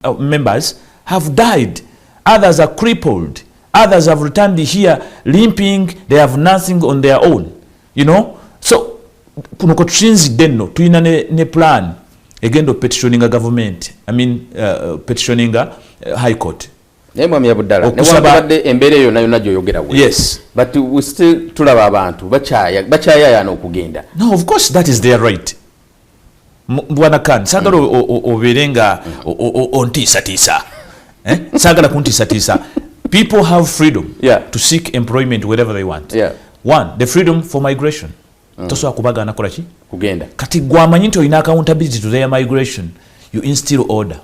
members have died. Others are crippled. Others have returned here limping. They have nothing on their own. You know? So, kuno tushinzidde nno tulina ne plan egenda petitioning a government. I mean, petitioning a high court. Yes. But we still tulaba abantu bachaya n'okugenda. No, of course that is their right. Bwana Khan, sagala oberenga ontisatisa. Sagala kuntisatisa. People have freedom to seek employment wherever they want. One, the freedom for migration. Toso akubaga nakola ki? Kugenda. Kati gwamanyi nti olina accountability to their migration. You instill order.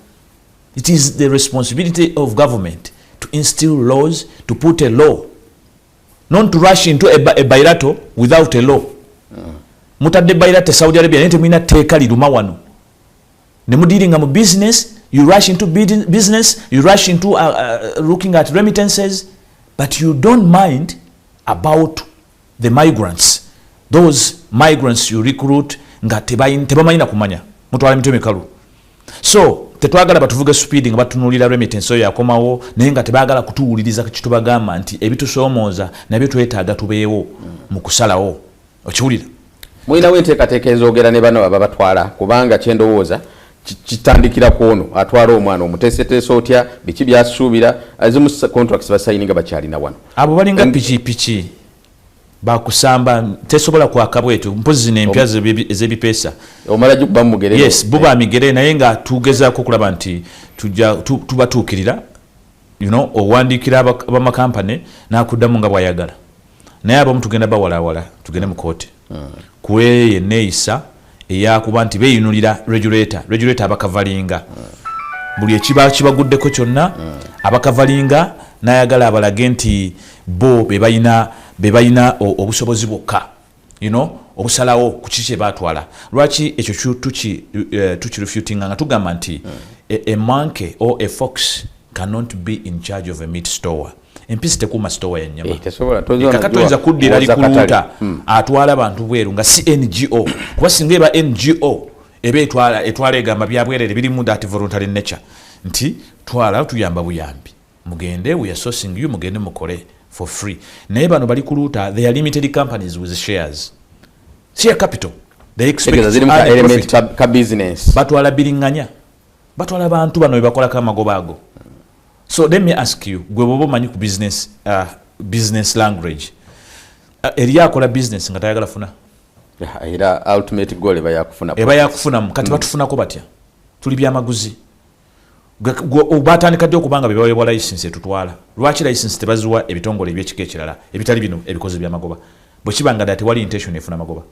It is the responsibility of government to instill laws, to put a law. Not to rush into a bilateral without a law. Mutadde bilateral Saudi Arabia nete mwina teka liruma wano. Nemu dealing mu business, you rush into business, you rush into looking at remittances, but you don't mind about the migrants. Those migrants you recruit nga tebamanyina kumanya. Mutwala mitwe mikalu. So, tetwagala batuvuga speeding batunulira remittance oyo yakomawo naye nga tebagala kutuwuliriza kitubagamba nti ebitusomooza nabyo twetaaga tubeewo mu kusalawo. Okiwulira? Mulinawo enteekateeka ezogera ne bano ababatwala kubanga kyendowooza kitandikira kwono atwala omwana omuteeseteese otya biki byasuubira azimu contracts basayininga bakyalina wano. Abo balinga piki bakusamba tesobola kwakabwetu mpozi n'empya ez'ebipeesa omala gikuba mu mugere. Yes, buba migere naye nga tugezaako okulaba nti tubatuukirira, you know, owandiikira abamakampani n'akuddamu nga bw'ayagala. Naye abamu tugenda bawalawala tugende mu kooti kuweeye neeyisa eyakuba nti beeyinulira regulator abakavalinga buli ekiba kibaguddeko kyonna abakavalinga n'ayagala abalage nti bo bebayina obusobozi bwokka, you know, obusalawo ku kiki kye baatwala. Lwaki ekyo tukirefutinga nga tugamba nti a monkey or a fox cannot be in charge of a meat store. Empisi tekuuma store ya nyama. Kakatoyinza kuddira likuluuta atwala abantu bweru nga si NGO. Kuba singa eba NGO eba etwala egamba byabwerere birimu that voluntary nature. Nti twala tuyamba buyambi. Mugende, we are sourcing you, mugende mukole for free. Naye bano bali kuluuta, they are limited companies with shares. Share capital. They expect element ka business. Batwala biringanya. Batwala bantu bano bebakola ka magobago. So let me ask you, gwe bobo manyi ku business language. Eri akola business nga tayagala funa. Era ultimate goal eba yakufuna. Eba yakufuna kati batufunako batya. Tuli byamaguzi. Obatandika ddyo okubanga bebaweebwa license etutwala. Lwaki license tebaziwa ebitongole eby'ekika ekirala ebitali bino ebikozi by'amagoba? Bwe kibanga ddala tewali intention efuna amagoba.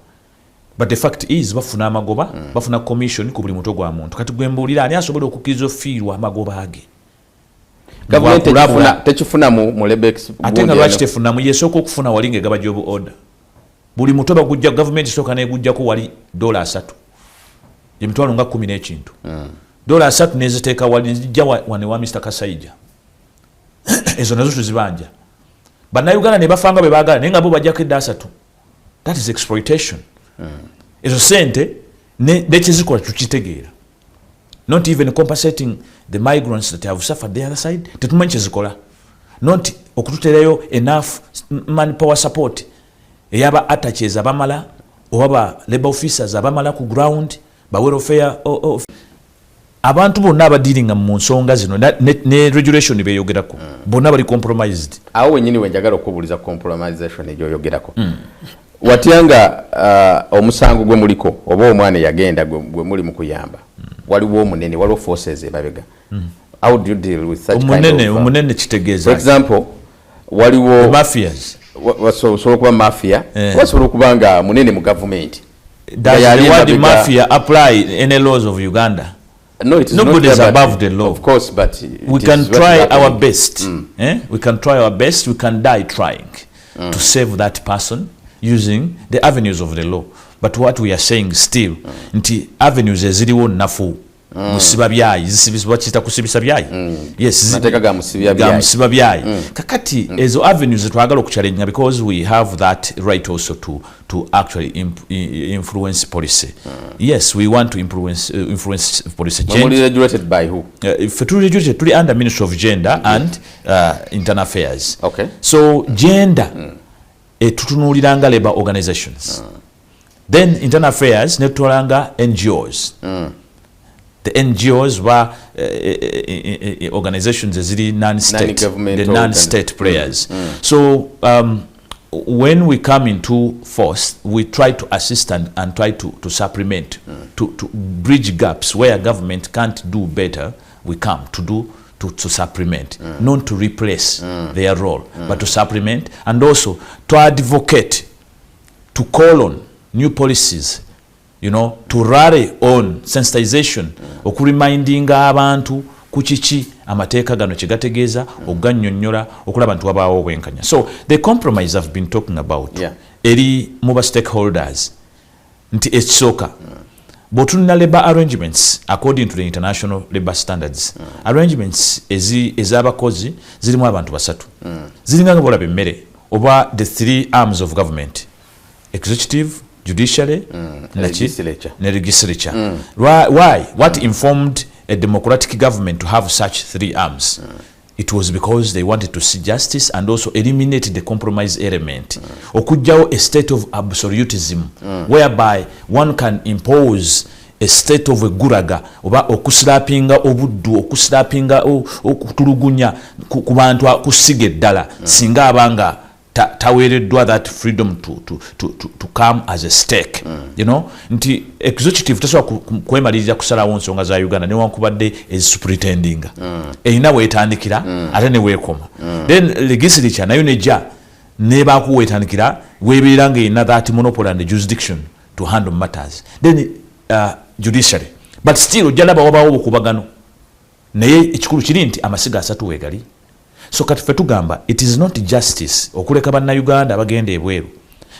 But the fact is bafuna amagoba, bafuna commission ku buli mutwe gwa muntu. Kati gwe mbuulira ani asobola okukkiriza ofiirwa amagoba age? Government techifuna mu Lebex. Ate nga lwaki tefunamu yesooka okufuna wali ng'egaba job order. Buli mutwe bagujja government isooka n'egujjako wali $3. Emitwalo nga 10 n'ekintu. $3 neziteeka wali zijja wane wa Mr. Kasaija. Ezo nazo tuzibanja. Bannayuganda ne bafanga be baagala naye nga bo bajjako $3. That is exploitation. Ezo sente nekizikola tukitegeera. Not even compensating the migrants that have suffered the other side. Tetumanyi kizikola. Not okututerayo enough manpower support. Eyaba attaches abamala oba labor officers abamala ku ground ba welfare abantu bonna abadiringa mu nsonga zino ne regulation beyogerako bonna bali compromised. Awo wenyini wenjagala okubuliza compromisation ejo yogerako. Watyanga omusango gwe muliko oba omwana yagenda gwe muri mu kuyamba. Waliwo omunene waliwo forces ebabega. How do you deal with such kind of omunene kitegeeza? For example, waliwo mafias. So kuba mafia. Wasobola kubanga munene mu government. Does the word mafia apply in the laws of Uganda? No, it is nobody not is above the law. Of course, but we can try our best. We can try our best. We can die trying to save that person using the avenues of the law. But what we are saying still, nti avenues eziriwo nafu. musiba byayi zisibisibwa kita kusibisa byayi yes nateka ga musiba byayi kakati ezo avenues twagala okuchallenge because we have that right also to actually influence policy yes we want to influence policy change. Regulated by who? If regulated to the under Ministry of Gender and Internal Affairs. Okay. So gender tutunuliranga labor organizations then Internal Affairs netulanga NGOs the NGOs were organizations ezili non-state, the non-state players. So when we come into force, we try to assist and try to supplement, to bridge gaps where government can't do better. We come to supplement, not to replace their role, but to supplement and also to advocate, to call on new policies, you know, to rally on sensitization, okuremindinga abantu kuchichi amateeka gano kigategeeza oganyonnyola okulaba abantu wabaawo obwenkanya. So the compromise I've been talking about eri muba stakeholders nti ekisooka bw'otunula labor arrangements according to the international labor standards arrangements ez'abakozi zirimu abantu basatu ziringa nga bolaba emmere oba the three arms of government executive, judiciary, legislature. Why? What informed a democratic government to have such three arms? It was because they wanted to see justice and also eliminate the compromise element. Okujjao a state of absolutism whereby one can impose a state of eguraga oba okuslapinga obuddu okuslapinga okutulugunya ku bantu akusiga eddala singa abanga taweereddwa that freedom to come as a stake. You know, nti executive tasobola kwemaliriza kusalawo nsonga za Uganda newankubadde ezisuperitendinga erina weetandikira ate ne weekoma. Then legislature nayo nejja nebaako weetandikira weebeera nga erina that monopoly and jurisdiction to handle matters. Then judiciary, but still ojjalaba wabaawo obukubagano naye ekikulu kiri nti amasiga asatu weegali. So kati fe tugamba it is not justice okuleka bannayuganda bagenda ebweru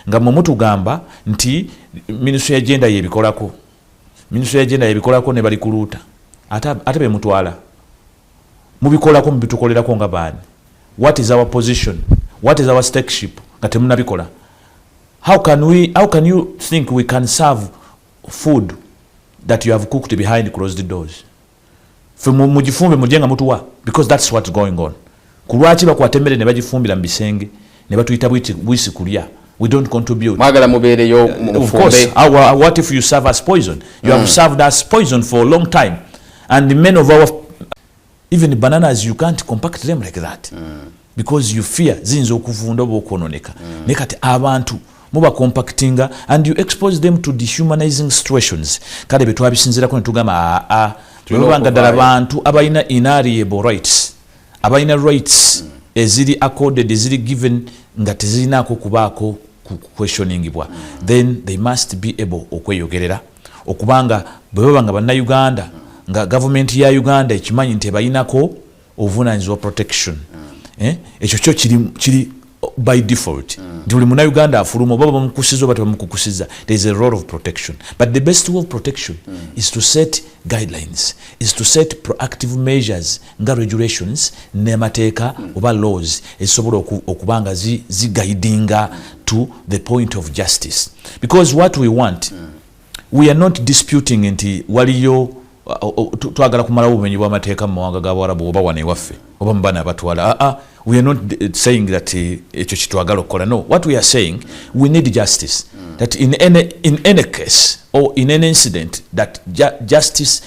nga mwe mutugamba nti Ministry ya Gender yebikolako ne bali kuluuta ate be mutwala mubikolako mubitukolerako nga baani. What is our position? What is our stakeship nga temunabikola? How can you think we can serve food that you have cooked behind closed doors? Fe mujifumbe mujenga mutuwa because that's what's going on. Kulwaki bakwatembere ne bagifumbira mbisenge ne batuyita bwisi kulya. We don't contribute. Magala mubereyo mufumbe. Of course, what if you serve as poison? You have served as poison for a long time. And the men of our even bananas you can't compact them like that. Because you fear zinzo okuvunda oba okwononeka. Nekati abantu muba compactinga and you expose them to dehumanizing situations. Kale betwabisinzirako ne tugamba tulubanga ddala abantu abalina inalienable rights. Abaina rights eziri accorded eziri given nga tezirinako kubaako questioningibwa then they must be able okweyogerera okubanga bwe baba nga bannayuganda nga government ya Uganda ekimanyi nti bayinako obuvunanyizibwa protection ekyo kyo kiri by default nti buli munnayuganda afuluma oba bamukusiza oba tebamukukusiza there is a role of protection but the best way of protection is to set guidelines, is to set proactive measures nga regulations n'amateeka oba laws ezisobola okubanga ziguidinga to the point of justice. Because what we want, we are not disputing nti waliyo twagala kumalawo obumenyi bw'amateeka mu mawanga g'Abarabu oba wano ewaffe oba mu baana abatwala. We are not saying that ekyo kitwagala okukola. No, what we are saying, we need justice. That in any case or in any incident that justice,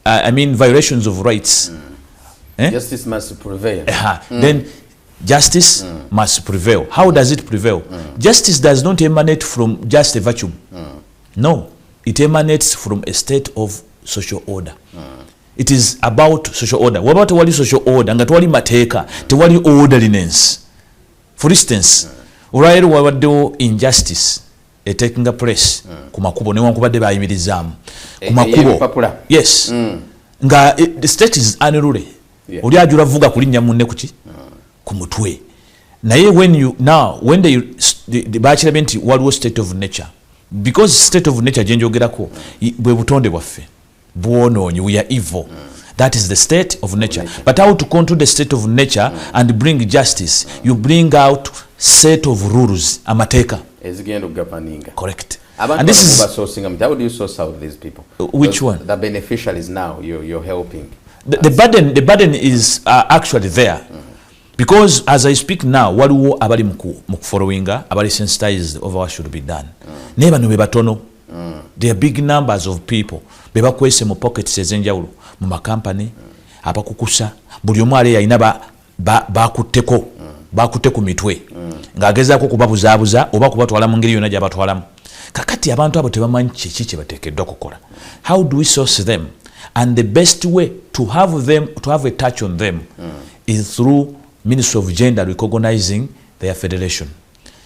violations of rights, justice must prevail. Then justice must prevail. How does it prevail? Justice does not emanate from just a vacuum. No, it emanates from a state of social order. It is about social order. What about tewali social order? Nga tewali mateeka, tewali orderliness. For instance, olwaleero wabaddewo injustice taking place ku makubo newankubadde bayimirizaamu ku makubo. Yes. Nga the state is unruly. Oli ajula vuga kulinnya munne kuki? Ku mutwe. Naye when they bakirabe nti waliwo state of nature. Because state of nature gyenjogerako bwe butonde bwaffe. bwononyi, we are evil. That is the state of nature. But how to control the state of nature and bring justice? You bring out set of rules, amateka. Correct. And this is how do you source out these people? Which one? The beneficiaries now you're helping. The burden is actually there. Because as I speak now, waliwo abali mukufollowinga, abali sensitized over what should be done. Neba no bebatono. There are big numbers of people. Beba kwese mu pockets ezenjawulo, mu makampani, abakukusa, buli omu ali yalina bakutteko, bakutte ku mitwe. Ng'agezaako kubabuzaabuza oba kubatwala mu ngeri yonna gy'abatwalamu. Kakati abantu abo tebamanyi kiki kye bateekeddwa kukola. How do we source them? And the best way to have them, to have a touch on them, is through Ministry of Gender recognizing their federation.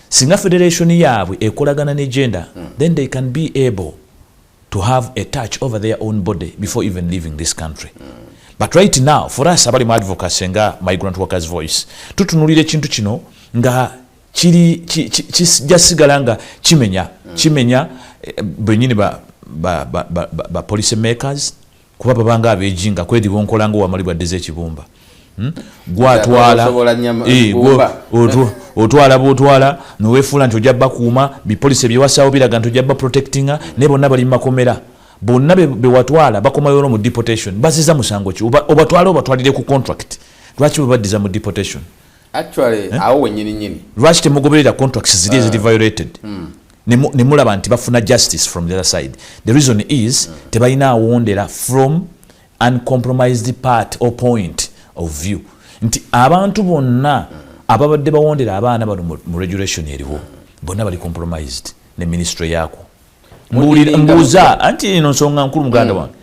Singa federation yaabwe ekolagana ne gender, then they can be able to have a touch over their own body before even leaving this country. But right now, for us abali mu advocacy nga migrant workers voice, tutunulira ekintu kino nga kijasigala nga kimenya benyini ba policy makers kuba babanga abejinga kwedi bonkolanga wamalibwa deze ekibumba. Gwatwala otwala nowefuula nti ojja bakuuma bipolisi byewasawo biraga nti ojja baprotectinga ne bonna bali makomera bonna bewatwala bakomayo mu deportation baziza musango ki obatwala obatwalire ku contract lwaki babaddiza mu deportation actually awo wenyini lwaki temugoberera contracts ziri violated nemulaba nti bafuna justice from the other side. The reason is tebalina awondera from uncompromised part or point of view nti abantu bonna ababadde bawondera abaana bano mu regulation eriwo bonna bali compromised ne ministry yako mbuuza anti ino nsonga nkulu muganda wange